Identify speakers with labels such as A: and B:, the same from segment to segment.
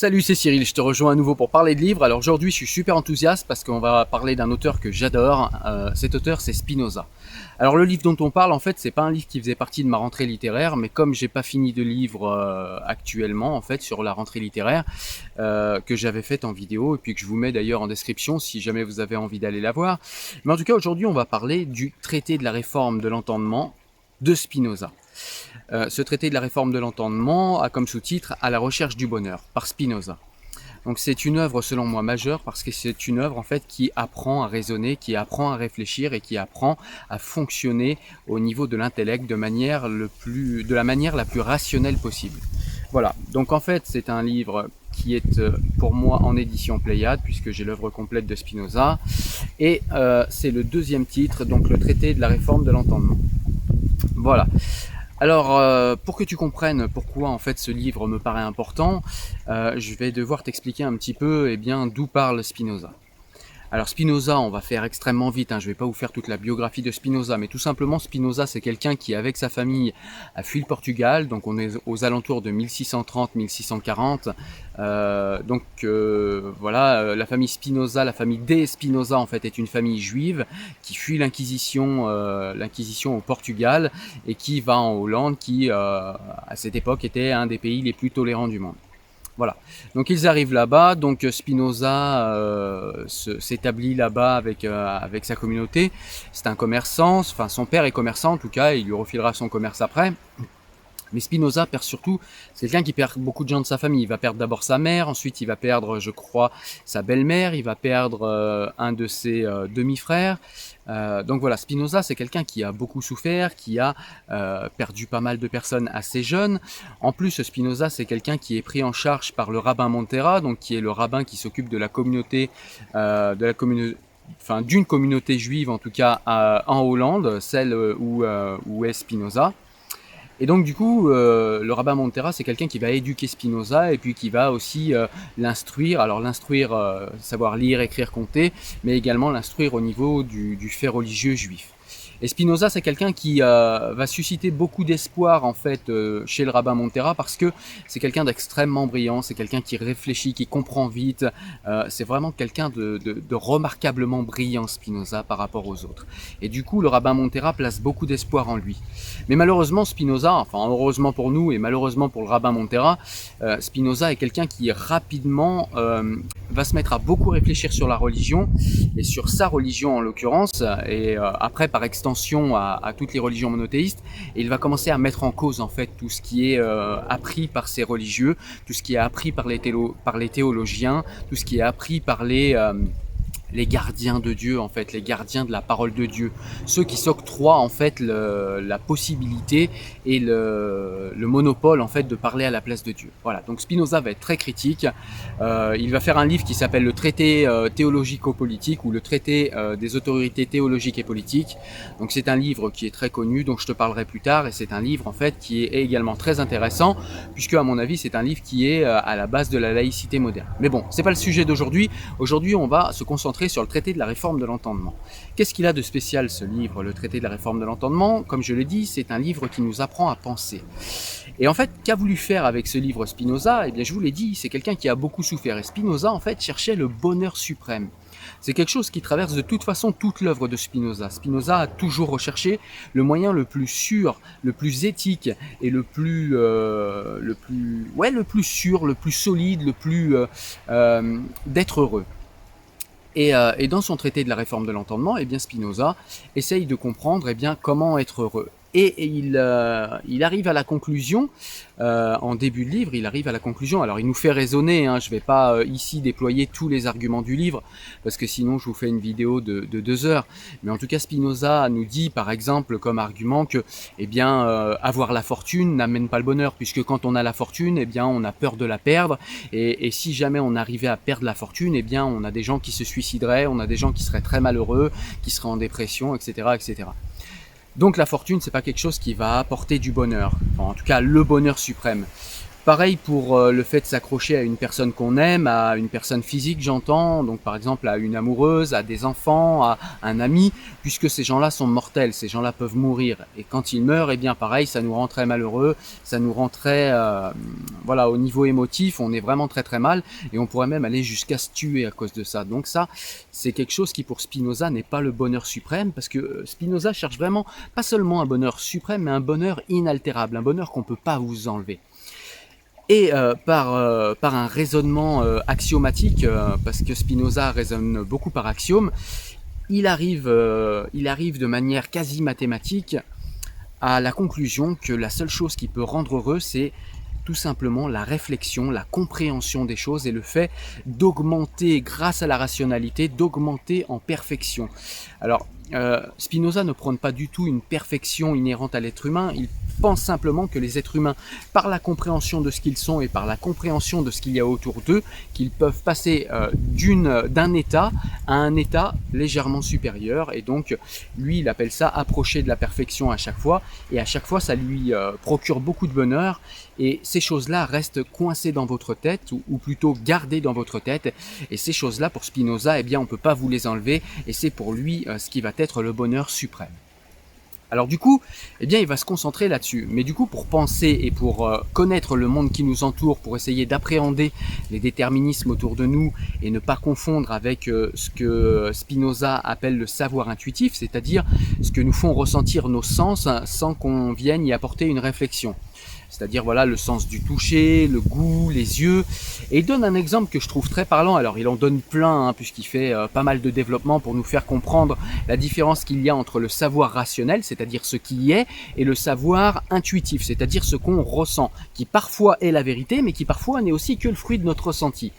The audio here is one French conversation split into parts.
A: Salut, c'est Cyril, je te rejoins à nouveau pour parler de livres. Alors aujourd'hui, je suis super enthousiaste parce qu'on va parler d'un auteur que j'adore. Cet auteur, c'est Spinoza. Alors le livre dont on parle, en fait, c'est pas un livre qui faisait partie de ma rentrée littéraire, mais comme j'ai pas fini de livre actuellement, en fait, sur la rentrée littéraire, que j'avais faite en vidéo, et puis que je vous mets d'ailleurs en description si jamais vous avez envie d'aller la voir. Mais en tout cas, aujourd'hui, on va parler du traité de la réforme de l'entendement de Spinoza. Ce traité de la réforme de l'entendement a comme sous-titre « À la recherche du bonheur » par Spinoza. Donc c'est une œuvre selon moi majeure parce que c'est une œuvre en fait qui apprend à raisonner, qui apprend à réfléchir et qui apprend à fonctionner au niveau de l'intellect de la manière la plus rationnelle possible. Voilà, donc en fait c'est un livre qui est pour moi en édition Pléiade puisque j'ai l'œuvre complète de Spinoza et c'est le deuxième titre, donc le traité de la réforme de l'entendement. Voilà. Alors, pour que tu comprennes pourquoi en fait ce livre me paraît important, je vais devoir t'expliquer un petit peu d'où parle Spinoza. Alors Spinoza, on va faire extrêmement vite, je ne vais pas vous faire toute la biographie de Spinoza, mais tout simplement Spinoza c'est quelqu'un qui avec sa famille a fui le Portugal, donc on est aux alentours de 1630-1640, la famille Spinoza, la famille des Spinoza en fait est une famille juive qui fuit l'Inquisition au Portugal et qui va en Hollande qui à cette époque était un des pays les plus tolérants du monde. Voilà, donc ils arrivent là-bas, donc Spinoza s'établit là-bas avec sa communauté. C'est un commerçant, enfin son père est commerçant en tout cas, il lui refilera son commerce après. Mais Spinoza perd surtout, c'est quelqu'un qui perd beaucoup de gens de sa famille. Il va perdre d'abord sa mère, ensuite il va perdre, je crois, sa belle-mère, il va perdre un de ses demi-frères. Donc voilà, Spinoza c'est quelqu'un qui a beaucoup souffert, qui a perdu pas mal de personnes assez jeunes. En plus, Spinoza c'est quelqu'un qui est pris en charge par le rabbin Montera, donc qui est le rabbin qui s'occupe de la communauté, d'une communauté juive en tout cas en Hollande, celle où est Spinoza. Et donc du coup, le rabbin Montera, c'est quelqu'un qui va éduquer Spinoza et puis qui va aussi l'instruire, savoir lire, écrire, compter, mais également l'instruire au niveau du fait religieux juif. Et Spinoza, c'est quelqu'un qui va susciter beaucoup d'espoir en fait chez le rabbin Montera parce que c'est quelqu'un d'extrêmement brillant, c'est quelqu'un qui réfléchit, qui comprend vite. C'est vraiment quelqu'un de remarquablement brillant Spinoza par rapport aux autres. Et du coup, le rabbin Montera place beaucoup d'espoir en lui. Mais malheureusement, Spinoza, enfin heureusement pour nous et malheureusement pour le rabbin Montera, Spinoza est quelqu'un qui rapidement va se mettre à beaucoup réfléchir sur la religion et sur sa religion en l'occurrence et après par extension à toutes les religions monothéistes, et il va commencer à mettre en cause en fait tout ce qui est appris par ces religieux, tout ce qui est appris par les théologiens, tout ce qui est appris par les gardiens de Dieu en fait, les gardiens de la parole de Dieu, ceux qui s'octroient en fait la possibilité et le monopole en fait de parler à la place de Dieu. Voilà, donc Spinoza va être très critique. Il va faire un livre qui s'appelle le traité théologico-politique ou le traité des autorités théologiques et politiques. Donc c'est un livre qui est très connu, dont je te parlerai plus tard, et c'est un livre en fait qui est également très intéressant puisque à mon avis c'est un livre qui est à la base de la laïcité moderne. Mais bon, c'est pas le sujet d'aujourd'hui. Aujourd'hui, on va se concentrer sur le traité de la réforme de l'entendement. Qu'est-ce qu'il a de spécial ce livre, le traité de la réforme de l'entendement? Comme je l'ai dit, c'est un livre qui nous apprend à penser. Et en fait, qu'a voulu faire avec ce livre Spinoza? Eh bien, je vous l'ai dit, c'est quelqu'un qui a beaucoup souffert. Et Spinoza, en fait, cherchait le bonheur suprême. C'est quelque chose qui traverse de toute façon toute l'œuvre de Spinoza. Spinoza a toujours recherché le moyen le plus sûr, le plus éthique et le plus sûr, le plus solide, d'être heureux. Et dans son traité de la réforme de l'entendement, Spinoza essaye de comprendre comment être heureux. Et il arrive à la conclusion, en début de livre, alors il nous fait raisonner, je ne vais pas ici déployer tous les arguments du livre, parce que sinon je vous fais une vidéo de 2 heures, mais en tout cas Spinoza nous dit par exemple comme argument que avoir la fortune n'amène pas le bonheur, puisque quand on a la fortune, on a peur de la perdre, et si jamais on arrivait à perdre la fortune, on a des gens qui se suicideraient, on a des gens qui seraient très malheureux, qui seraient en dépression, etc., etc. Donc la fortune, c'est pas quelque chose qui va apporter du bonheur, enfin, en tout cas le bonheur suprême. Pareil pour le fait de s'accrocher à une personne qu'on aime, à une personne physique j'entends, donc par exemple à une amoureuse, à des enfants, à un ami, puisque ces gens-là sont mortels, ces gens-là peuvent mourir. Et quand ils meurent, eh bien pareil, ça nous rend très malheureux, ça nous rend très, voilà, au niveau émotif, on est vraiment très très mal, et on pourrait même aller jusqu'à se tuer à cause de ça. Donc ça, c'est quelque chose qui pour Spinoza n'est pas le bonheur suprême, parce que Spinoza cherche vraiment pas seulement un bonheur suprême, mais un bonheur inaltérable, un bonheur qu'on peut pas vous enlever. Et par un raisonnement axiomatique, parce que Spinoza raisonne beaucoup par axiome, il arrive de manière quasi mathématique à la conclusion que la seule chose qui peut rendre heureux, c'est tout simplement la réflexion, la compréhension des choses et le fait d'augmenter, grâce à la rationalité, d'augmenter en perfection. Alors, Spinoza ne prône pas du tout une perfection inhérente à l'être humain, il pense simplement que les êtres humains, par la compréhension de ce qu'ils sont et par la compréhension de ce qu'il y a autour d'eux, qu'ils peuvent passer d'un état à un état légèrement supérieur, et donc lui il appelle ça approcher de la perfection à chaque fois, et à chaque fois ça lui procure beaucoup de bonheur, et ces choses-là restent coincées dans votre tête, ou plutôt gardées dans votre tête, et ces choses-là pour Spinoza, eh bien on ne peut pas vous les enlever, et c'est pour lui ce qui va être le bonheur suprême. Alors du coup, eh bien, il va se concentrer là-dessus. Mais du coup, pour penser et pour connaître le monde qui nous entoure, pour essayer d'appréhender les déterminismes autour de nous et ne pas confondre avec ce que Spinoza appelle le savoir intuitif, c'est-à-dire ce que nous font ressentir nos sens sans qu'on vienne y apporter une réflexion. C'est-à-dire voilà le sens du toucher, le goût, les yeux. Et il donne un exemple que je trouve très parlant. Alors il en donne plein puisqu'il fait pas mal de développement pour nous faire comprendre la différence qu'il y a entre le savoir rationnel, c'est-à-dire ce qui est, et le savoir intuitif, c'est-à-dire ce qu'on ressent, qui parfois est la vérité, mais qui parfois n'est aussi que le fruit de notre ressenti.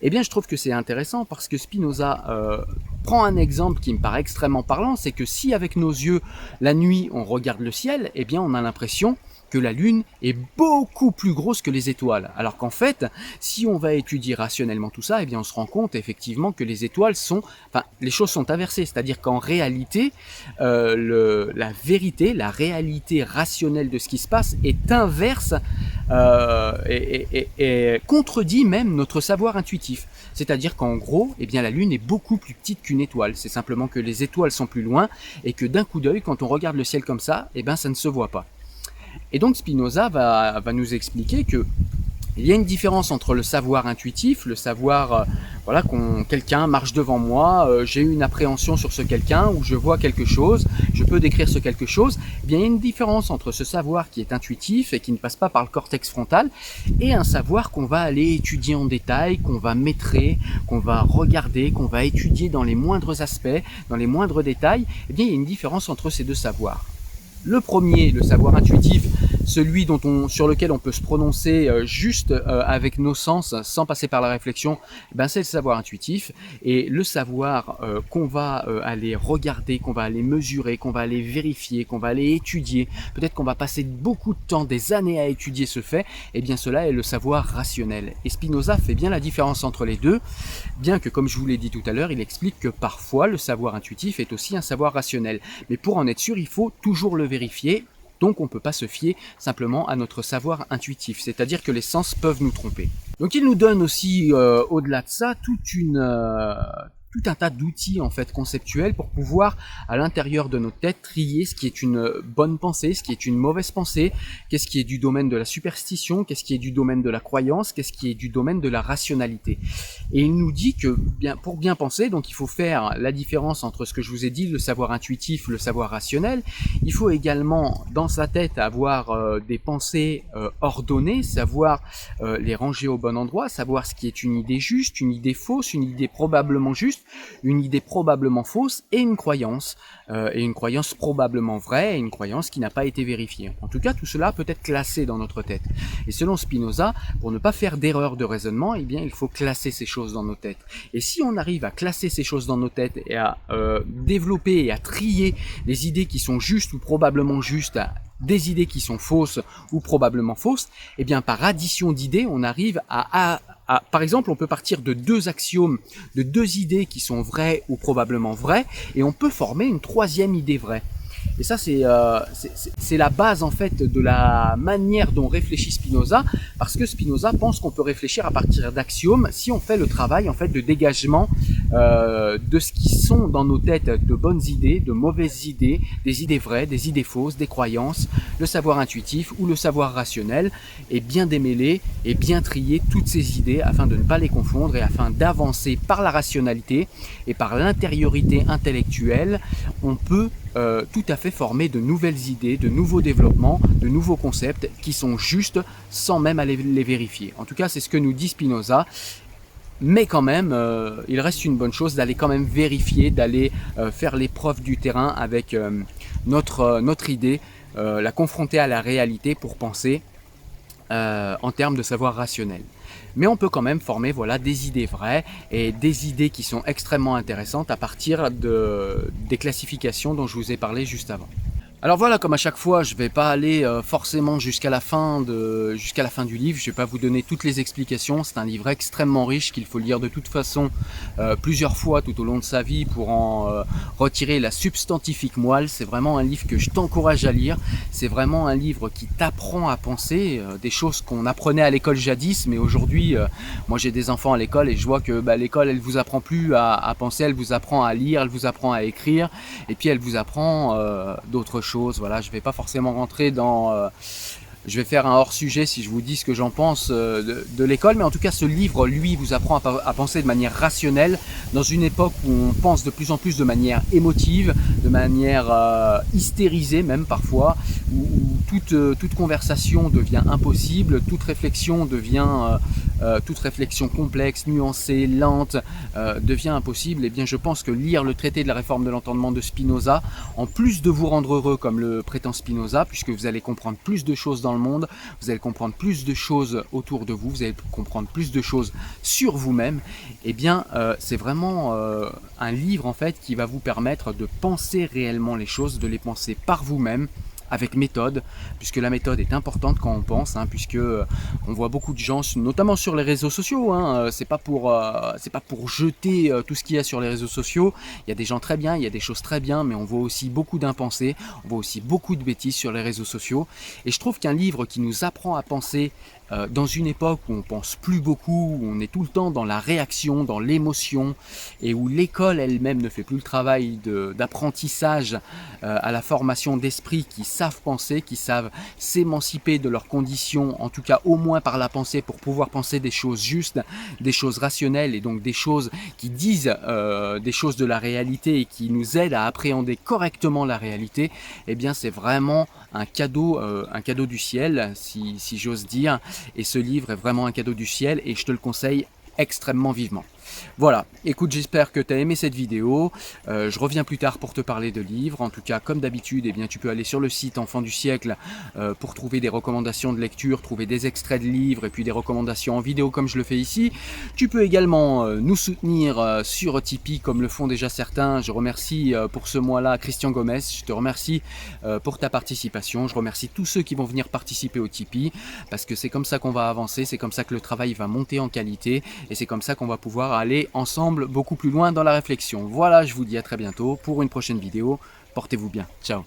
A: Eh bien je trouve que c'est intéressant parce que Spinoza prend un exemple qui me paraît extrêmement parlant, c'est que si avec nos yeux, la nuit, on regarde le ciel, eh bien on a l'impression que la Lune est beaucoup plus grosse que les étoiles. Alors qu'en fait, si on va étudier rationnellement tout ça, eh bien on se rend compte effectivement que les étoiles sont... Enfin, les choses sont inversées, c'est-à-dire qu'en réalité, la vérité, la réalité rationnelle de ce qui se passe est inverse et contredit même notre savoir intuitif. C'est-à-dire qu'en gros, eh bien la Lune est beaucoup plus petite qu'une étoile. C'est simplement que les étoiles sont plus loin et que d'un coup d'œil, quand on regarde le ciel comme ça, eh bien ça ne se voit pas. Et donc Spinoza va nous expliquer que il y a une différence entre le savoir intuitif, le savoir, voilà, quelqu'un marche devant moi, j'ai une appréhension sur ce quelqu'un, ou je vois quelque chose, je peux décrire ce quelque chose. Eh bien, il y a une différence entre ce savoir qui est intuitif et qui ne passe pas par le cortex frontal, et un savoir qu'on va aller étudier en détail, qu'on va maîtriser, qu'on va regarder, qu'on va étudier dans les moindres aspects, dans les moindres détails. Eh bien, il y a une différence entre ces deux savoirs. Le premier, le savoir intuitif, celui sur lequel on peut se prononcer juste avec nos sens, sans passer par la réflexion, ben c'est le savoir intuitif. Et le savoir qu'on va aller regarder, qu'on va aller mesurer, qu'on va aller vérifier, qu'on va aller étudier, peut-être qu'on va passer beaucoup de temps, des années à étudier ce fait, et bien cela est le savoir rationnel. Et Spinoza fait bien la différence entre les deux, bien que, comme je vous l'ai dit tout à l'heure, il explique que parfois le savoir intuitif est aussi un savoir rationnel. Mais pour en être sûr, il faut toujours le vérifier, donc on ne peut pas se fier simplement à notre savoir intuitif, c'est-à-dire que les sens peuvent nous tromper. Donc il nous donne aussi, au-delà de ça, tout un tas d'outils en fait conceptuels pour pouvoir à l'intérieur de notre tête trier ce qui est une bonne pensée, ce qui est une mauvaise pensée, qu'est-ce qui est du domaine de la superstition, qu'est-ce qui est du domaine de la croyance, qu'est-ce qui est du domaine de la rationalité. Et il nous dit que pour bien penser, donc il faut faire la différence entre ce que je vous ai dit, le savoir intuitif, le savoir rationnel. Il faut également dans sa tête avoir des pensées ordonnées, savoir les ranger au bon endroit, savoir ce qui est une idée juste, une idée fausse, une idée probablement juste, une idée probablement fausse et une croyance probablement vraie et une croyance qui n'a pas été vérifiée. En tout cas, tout cela peut être classé dans notre tête. Et selon Spinoza, pour ne pas faire d'erreur de raisonnement, eh bien, il faut classer ces choses dans nos têtes. Et si on arrive à classer ces choses dans nos têtes et à développer et à trier des idées qui sont justes ou probablement justes, des idées qui sont fausses ou probablement fausses, eh bien, par addition d'idées, on arrive par exemple, on peut partir de deux axiomes, de deux idées qui sont vraies ou probablement vraies, et on peut former une troisième idée vraie. Et ça, c'est la base en fait de la manière dont réfléchit Spinoza, parce que Spinoza pense qu'on peut réfléchir à partir d'axiomes si on fait le travail en fait de dégagement de ce qui sont dans nos têtes de bonnes idées, de mauvaises idées, des idées vraies, des idées fausses, des croyances, le savoir intuitif ou le savoir rationnel, et bien démêler et bien trier toutes ces idées afin de ne pas les confondre et afin d'avancer par la rationalité et par l'intériorité intellectuelle. On peut tout à fait former de nouvelles idées, de nouveaux développements, de nouveaux concepts qui sont justes sans même aller les vérifier. En tout cas, c'est ce que nous dit Spinoza. Mais quand même, il reste une bonne chose d'aller quand même vérifier, d'aller faire l'épreuve du terrain avec notre idée, la confronter à la réalité pour penser en termes de savoir rationnel. Mais on peut quand même former voilà, des idées vraies et des idées qui sont extrêmement intéressantes à partir des classifications dont je vous ai parlé juste avant. Alors voilà, comme à chaque fois, je ne vais pas aller forcément jusqu'à la fin du livre. Je ne vais pas vous donner toutes les explications. C'est un livre extrêmement riche qu'il faut lire de toute façon plusieurs fois tout au long de sa vie pour en retirer la substantifique moelle. C'est vraiment un livre que je t'encourage à lire. C'est vraiment un livre qui t'apprend à penser, des choses qu'on apprenait à l'école jadis, mais aujourd'hui, moi j'ai des enfants à l'école et je vois que l'école, elle vous apprend plus à penser, elle vous apprend à lire, elle vous apprend à écrire, et puis elle vous apprend d'autres choses. Voilà, je ne vais pas forcément rentrer dans... je vais faire un hors-sujet si je vous dis ce que j'en pense de l'école, mais en tout cas ce livre, lui, vous apprend à penser de manière rationnelle dans une époque où on pense de plus en plus de manière émotive, de manière hystérisée même parfois, où toute conversation devient impossible, toute réflexion complexe, nuancée, lente, devient impossible. Et bien je pense que lire le traité de la réforme de l'entendement de Spinoza, en plus de vous rendre heureux comme le prétend Spinoza, puisque vous allez comprendre plus de choses dans le monde, vous allez comprendre plus de choses autour de vous, vous allez comprendre plus de choses sur vous-même, et bien c'est vraiment un livre en fait qui va vous permettre de penser réellement les choses, de les penser par vous-même, avec méthode, puisque la méthode est importante quand on pense, puisque on voit beaucoup de gens, notamment sur les réseaux sociaux, c'est pas pour jeter tout ce qu'il y a sur les réseaux sociaux. Il y a des gens très bien, il y a des choses très bien, mais on voit aussi beaucoup d'impensés, on voit aussi beaucoup de bêtises sur les réseaux sociaux, et je trouve qu'un livre qui nous apprend à penser dans une époque où on pense plus beaucoup, où on est tout le temps dans la réaction, dans l'émotion, et où l'école elle-même ne fait plus le travail d'apprentissage à la formation d'esprit qui savent penser, qui savent s'émanciper de leurs conditions, en tout cas au moins par la pensée, pour pouvoir penser des choses justes, des choses rationnelles, et donc des choses qui disent des choses de la réalité et qui nous aident à appréhender correctement la réalité. Eh bien c'est vraiment un cadeau du ciel, si j'ose dire. Et ce livre est vraiment un cadeau du ciel et je te le conseille extrêmement vivement. Voilà, écoute, j'espère que tu as aimé cette vidéo. Je reviens plus tard pour te parler de livres. En tout cas, comme d'habitude, eh bien, tu peux aller sur le site Enfants du siècle pour trouver des recommandations de lecture, trouver des extraits de livres et puis des recommandations en vidéo comme je le fais ici. Tu peux également nous soutenir sur Tipeee comme le font déjà certains. Je remercie pour ce mois-là Christian Gomez. Je te remercie pour ta participation. Je remercie tous ceux qui vont venir participer au Tipeee parce que c'est comme ça qu'on va avancer, c'est comme ça que le travail va monter en qualité et c'est comme ça qu'on va pouvoir aller ensemble beaucoup plus loin dans la réflexion. Voilà, je vous dis à très bientôt pour une prochaine vidéo. Portez-vous bien. Ciao.